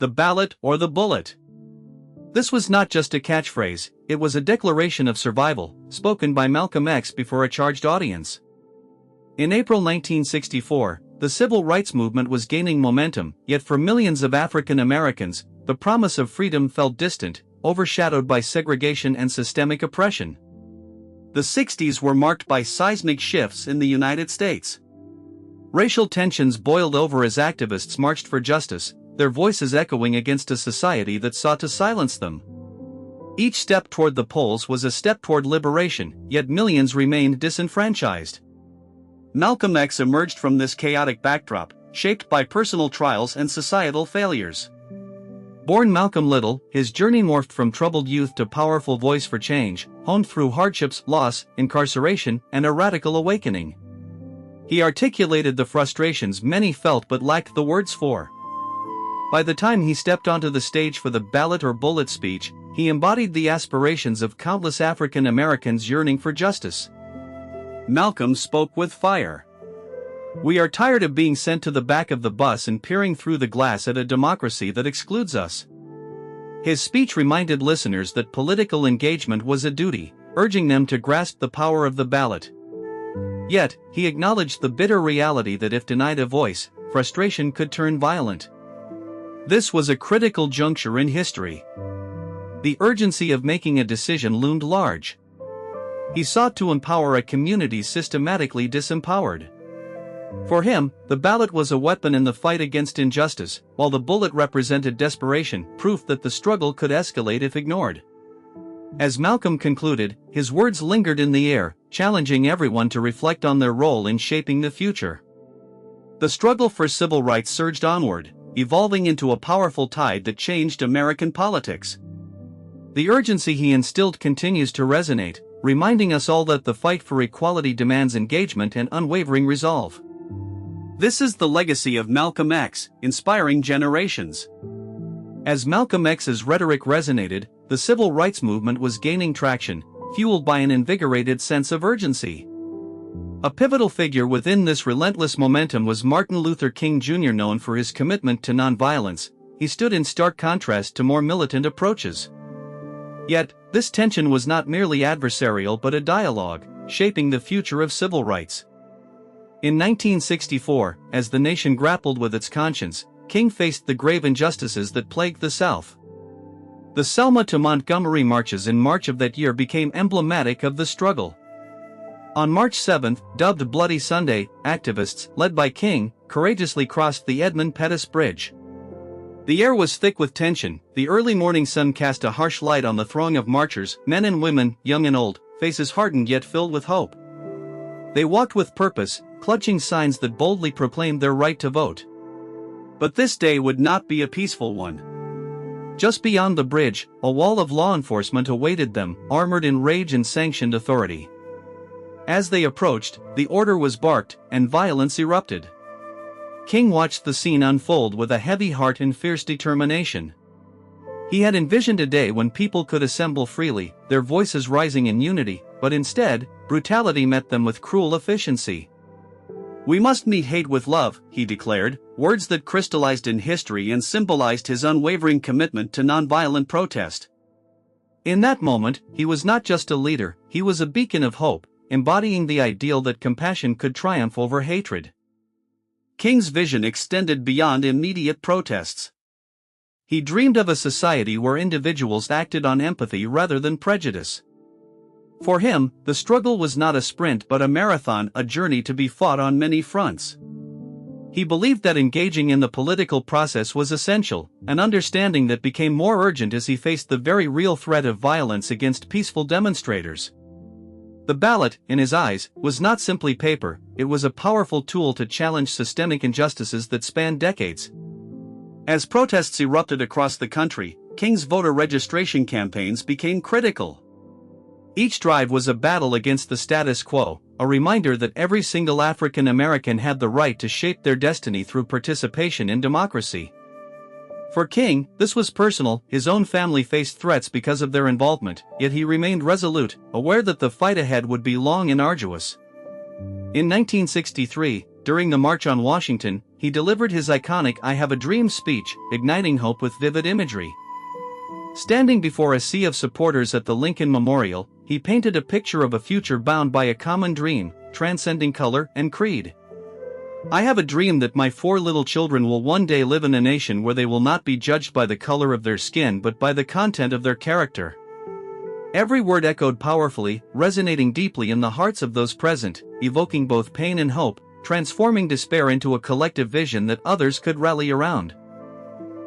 the ballot or the bullet. This was not just a catchphrase, it was a declaration of survival, spoken by Malcolm X before a charged audience. In April 1964, the civil rights movement was gaining momentum, yet for millions of African Americans, the promise of freedom felt distant, overshadowed by segregation and systemic oppression. The 60s were marked by seismic shifts in the United States. Racial tensions boiled over as activists marched for justice, their voices echoing against a society that sought to silence them. Each step toward the polls was a step toward liberation, yet millions remained disenfranchised. Malcolm X emerged from this chaotic backdrop, shaped by personal trials and societal failures. Born Malcolm Little, his journey morphed from troubled youth to powerful voice for change, honed through hardships, loss, incarceration, and a radical awakening. He articulated the frustrations many felt but lacked the words for. By the time he stepped onto the stage for the ballot or bullet speech, he embodied the aspirations of countless African Americans yearning for justice. Malcolm spoke with fire. "We are tired of being sent to the back of the bus and peering through the glass at a democracy that excludes us." His speech reminded listeners that political engagement was a duty, urging them to grasp the power of the ballot. Yet, he acknowledged the bitter reality that if denied a voice, frustration could turn violent. This was a critical juncture in history. The urgency of making a decision loomed large. He sought to empower a community systematically disempowered. For him, the ballot was a weapon in the fight against injustice, while the bullet represented desperation, proof that the struggle could escalate if ignored. As Malcolm concluded, his words lingered in the air, challenging everyone to reflect on their role in shaping the future. The struggle for civil rights surged onward, evolving into a powerful tide that changed American politics. The urgency he instilled continues to resonate, reminding us all that the fight for equality demands engagement and unwavering resolve. This is the legacy of Malcolm X, inspiring generations. As Malcolm X's rhetoric resonated, the civil rights movement was gaining traction, fueled by an invigorated sense of urgency. A pivotal figure within this relentless momentum was Martin Luther King Jr. Known for his commitment to nonviolence, he stood in stark contrast to more militant approaches. Yet, this tension was not merely adversarial but a dialogue, shaping the future of civil rights. In 1964, as the nation grappled with its conscience, King faced the grave injustices that plagued the South. The Selma to Montgomery marches in March of that year became emblematic of the struggle. On March 7, dubbed Bloody Sunday, activists, led by King, courageously crossed the Edmund Pettus Bridge. The air was thick with tension, the early morning sun cast a harsh light on the throng of marchers, men and women, young and old, faces hardened yet filled with hope. They walked with purpose, clutching signs that boldly proclaimed their right to vote. But this day would not be a peaceful one. Just beyond the bridge, a wall of law enforcement awaited them, armored in rage and sanctioned authority. As they approached, the order was barked, and violence erupted. King watched the scene unfold with a heavy heart and fierce determination. He had envisioned a day when people could assemble freely, their voices rising in unity, but instead, brutality met them with cruel efficiency. "We must meet hate with love," he declared, words that crystallized in history and symbolized his unwavering commitment to nonviolent protest. In that moment, he was not just a leader, he was a beacon of hope, embodying the ideal that compassion could triumph over hatred. King's vision extended beyond immediate protests. He dreamed of a society where individuals acted on empathy rather than prejudice. For him, the struggle was not a sprint but a marathon, a journey to be fought on many fronts. He believed that engaging in the political process was essential, an understanding that became more urgent as he faced the very real threat of violence against peaceful demonstrators. The ballot, in his eyes, was not simply paper, it was a powerful tool to challenge systemic injustices that spanned decades. As protests erupted across the country, King's voter registration campaigns became critical. Each drive was a battle against the status quo, a reminder that every single African American had the right to shape their destiny through participation in democracy. For King, this was personal, his own family faced threats because of their involvement, yet he remained resolute, aware that the fight ahead would be long and arduous. In 1963, during the March on Washington, he delivered his iconic "I Have a Dream" speech, igniting hope with vivid imagery. Standing before a sea of supporters at the Lincoln Memorial, he painted a picture of a future bound by a common dream, transcending color and creed. "I have a dream that my 4 little children will one day live in a nation where they will not be judged by the color of their skin but by the content of their character." Every word echoed powerfully, resonating deeply in the hearts of those present, evoking both pain and hope, transforming despair into a collective vision that others could rally around.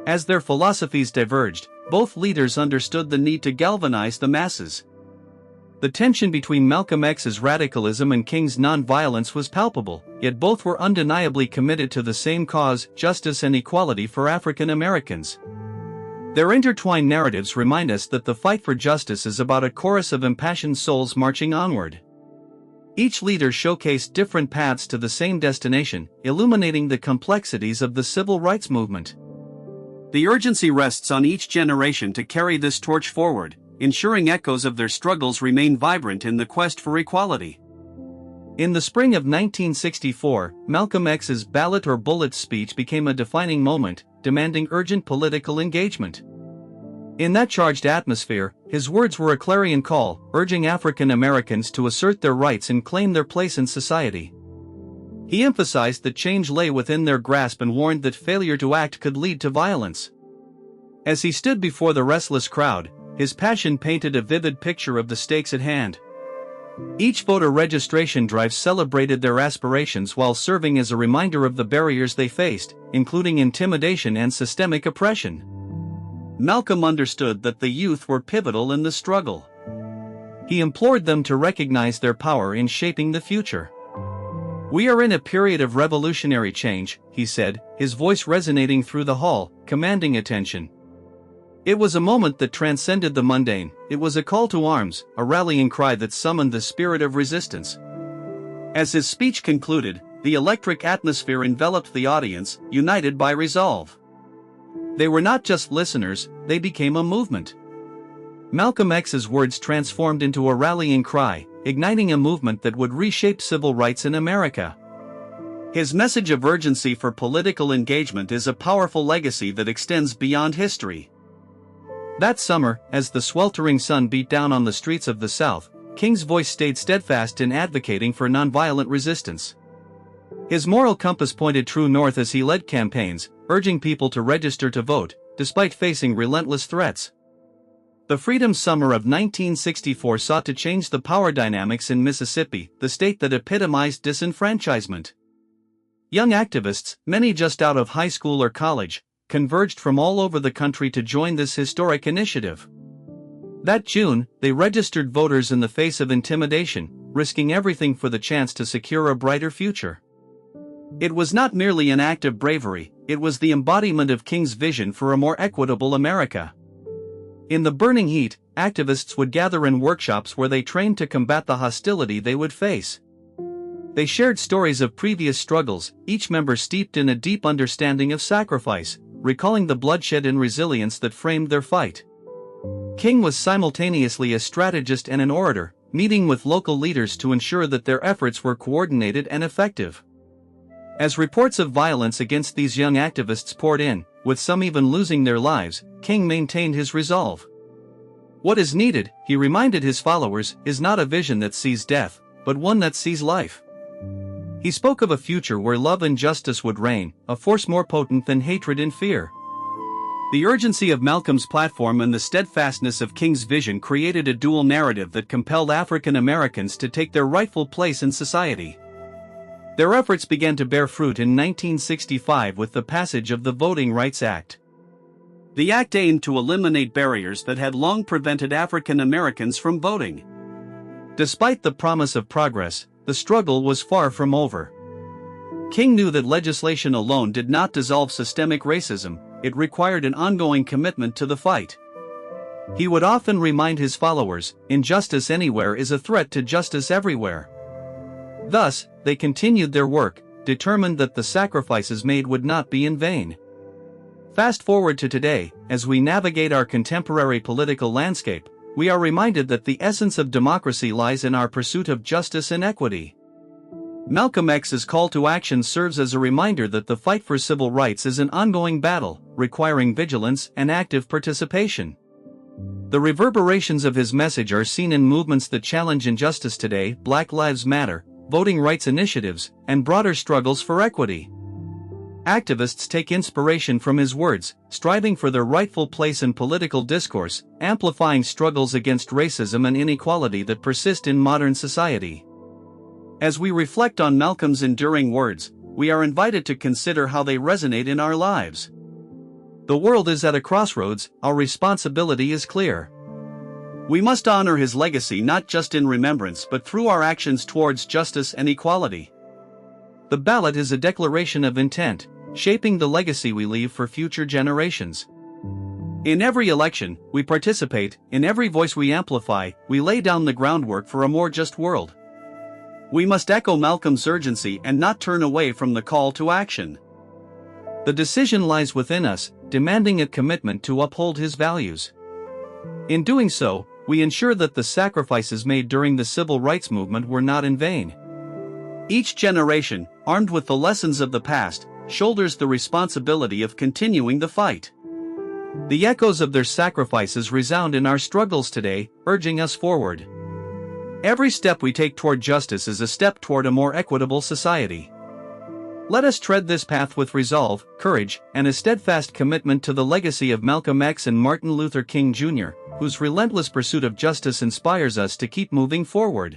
As their philosophies diverged, both leaders understood the need to galvanize the masses. The tension between Malcolm X's radicalism and King's nonviolence was palpable, yet both were undeniably committed to the same cause: justice and equality for African Americans. Their intertwined narratives remind us that the fight for justice is about a chorus of impassioned souls marching onward. Each leader showcased different paths to the same destination, illuminating the complexities of the civil rights movement. The urgency rests on each generation to carry this torch forward, ensuring echoes of their struggles remain vibrant in the quest for equality. In the spring of 1964, Malcolm X's "Ballot or Bullet" speech became a defining moment, demanding urgent political engagement. In that charged atmosphere, his words were a clarion call, urging African Americans to assert their rights and claim their place in society. He emphasized that change lay within their grasp and warned that failure to act could lead to violence. As he stood before the restless crowd, his passion painted a vivid picture of the stakes at hand. Each voter registration drive celebrated their aspirations while serving as a reminder of the barriers they faced, including intimidation and systemic oppression. Malcolm understood that the youth were pivotal in the struggle. He implored them to recognize their power in shaping the future. "We are in a period of revolutionary change," he said, his voice resonating through the hall, commanding attention. It was a moment that transcended the mundane. It was a call to arms, a rallying cry that summoned the spirit of resistance. As his speech concluded, the electric atmosphere enveloped the audience, united by resolve. They were not just listeners, they became a movement. Malcolm X's words transformed into a rallying cry, igniting a movement that would reshape civil rights in America. His message of urgency for political engagement is a powerful legacy that extends beyond history. That summer, as the sweltering sun beat down on the streets of the South, King's voice stayed steadfast in advocating for nonviolent resistance. His moral compass pointed true north as he led campaigns, urging people to register to vote, despite facing relentless threats. The Freedom Summer of 1964 sought to change the power dynamics in Mississippi, the state that epitomized disenfranchisement. Young activists, many just out of high school or college, converged from all over the country to join this historic initiative. That June, they registered voters in the face of intimidation, risking everything for the chance to secure a brighter future. It was not merely an act of bravery, it was the embodiment of King's vision for a more equitable America. In the burning heat, activists would gather in workshops where they trained to combat the hostility they would face. They shared stories of previous struggles, each member steeped in a deep understanding of sacrifice, recalling the bloodshed and resilience that framed their fight. King was simultaneously a strategist and an orator, meeting with local leaders to ensure that their efforts were coordinated and effective. As reports of violence against these young activists poured in, with some even losing their lives, King maintained his resolve. What is needed, he reminded his followers, is not a vision that sees death, but one that sees life. He spoke of a future where love and justice would reign, a force more potent than hatred and fear. The urgency of Malcolm's platform and the steadfastness of King's vision created a dual narrative that compelled African Americans to take their rightful place in society. Their efforts began to bear fruit in 1965 with the passage of the Voting Rights Act. The act aimed to eliminate barriers that had long prevented African Americans from voting. Despite the promise of progress, the struggle was far from over. King knew that legislation alone did not dissolve systemic racism, it required an ongoing commitment to the fight. He would often remind his followers, injustice anywhere is a threat to justice everywhere. Thus, they continued their work, determined that the sacrifices made would not be in vain. Fast forward to today, as we navigate our contemporary political landscape, we are reminded that the essence of democracy lies in our pursuit of justice and equity. Malcolm X's call to action serves as a reminder that the fight for civil rights is an ongoing battle, requiring vigilance and active participation. The reverberations of his message are seen in movements that challenge injustice today: Black Lives Matter, voting rights initiatives, and broader struggles for equity. Activists take inspiration from his words, striving for their rightful place in political discourse, amplifying struggles against racism and inequality that persist in modern society. As we reflect on Malcolm's enduring words, we are invited to consider how they resonate in our lives. The world is at a crossroads. Our responsibility is clear. We must honor his legacy not just in remembrance but through our actions towards justice and equality. The ballot is a declaration of intent, shaping the legacy we leave for future generations. In every election we participate, in every voice we amplify, we lay down the groundwork for a more just world. We must echo Malcolm's urgency and not turn away from the call to action. The decision lies within us, demanding a commitment to uphold his values. In doing so, we ensure that the sacrifices made during the civil rights movement were not in vain. Each generation, armed with the lessons of the past, shoulders the responsibility of continuing the fight. The echoes of their sacrifices resound in our struggles today, urging us forward. Every step we take toward justice is a step toward a more equitable society. Let us tread this path with resolve, courage, and a steadfast commitment to the legacy of Malcolm X and Martin Luther King Jr., whose relentless pursuit of justice inspires us to keep moving forward.